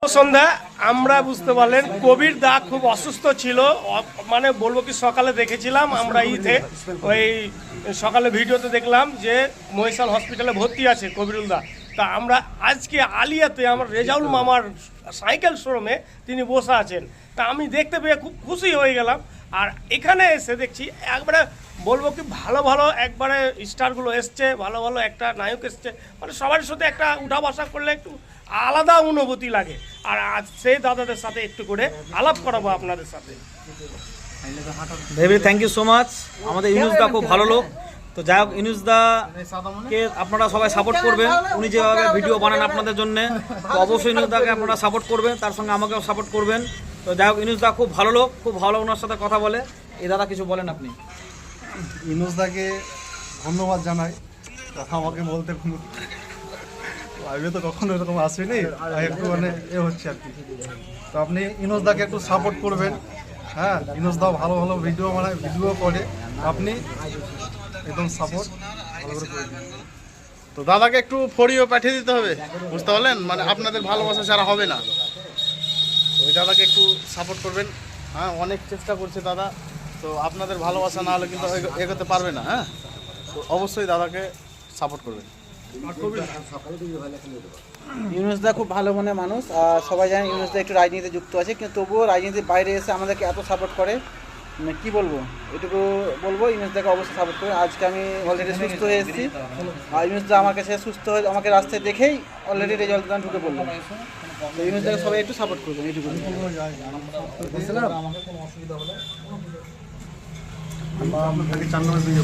সন্ধ্যা আমরা বুঝতে পারলেন কবির দা খুব অসুস্থ ছিল, মানে বলবো কি সকালে দেখেছিলাম আমরা ওই সকালে ভিডিওতে দেখলাম যে মহিশাল হসপিটালে ভর্তি আছে কবিরুল দা। তা আমরা আজকে আলিয়াতে আমার রেজাউল মামার সাইকেল শোরুমে তিনি বসে আছেন, তা আমি দেখতে পেয়ে খুব খুশি হয়ে গেলাম। আর এখানে এসে দেখছি একবারে বলবো কি ভালো ভালো একবারে স্টারগুলো এসছে, ভালো ভালো একটা নায়ক এসছে, মানে সবার সাথে একটা উঠা বসা করলে একটু আলাদা অনুভূতি লাগে। আর আজ সেই দাদাদের সাথে একটু করে আলাপ করাবো আপনাদের সাথে। Very thank you so much. আমাদের ইউনুসদা খুব ভালো লোক। তো যাই হোক, ইউনুসদাকে আপনারা সবাই সাপোর্ট করবেন। উনি যেভাবে ভিডিও বানান আপনাদের জন্য, তো অবশ্যই ইউনুসদাকে আপনারা সাপোর্ট করবেন, তার সঙ্গে আমাকেও সাপোর্ট করবেন। তো যাই হোক, ইউনুসদা খুব ভালো লোক, খুব ভালো ওনার সাথে কথা বলে। এই দাদা কিছু বলেন আপনি। ইউনুসদাকে ধন্যবাদ জানাই, কথা আমাকে বলতে কোনো আগে তো কখনো এরকম আসেনি, একটু মানে হচ্ছে আর কি। তো আপনি ইউনুসদাকে একটু সাপোর্ট করবেন। হ্যাঁ, ইউনুসদাও ভালো ভালো ভিডিও বানায়, ভিডিও করে, আপনি একদম সাপোর্ট ভালো করে করবেন। তো দাদাকে একটু ফড়িও পাঠিয়ে দিতে হবে, বুঝতে পারলেন? মানে আপনাদের ভালোবাসা ছাড়া হবে না। তো ওই দাদাকে একটু সাপোর্ট করবেন। হ্যাঁ, অনেক চেষ্টা করছে দাদা, তো আপনাদের ভালোবাসা না হলে কিন্তু এগোতে পারবে না। হ্যাঁ, তো অবশ্যই দাদাকে সাপোর্ট করবেন। ইউনুসদা খুব ভালো মনের মানুষ, আর সবাই জানে ইউনুসদা একটু রাজনীতিতে যুক্ত আছে, কিন্তু তবুও রাজনীতির বাইরে এসে আমাদেরকে এত সাপোর্ট করে, কি বলবো, এটুকু বলবো ইউনুসদাকে অবশ্যই সাপোর্ট করে। আজকে আমি অলরেডি সুস্থ হয়ে এসেছি, আর ইউনুসদা আমার কাছে সুস্থ হয়ে আমাকে রাস্তায় দেখেই অলরেডি রেজাল্ট ঢুকে পড়লো। তো ইউনুসদাকে সবাই একটু সাপোর্ট করবেন, এইটুকু। চার নম্বর ভিডিও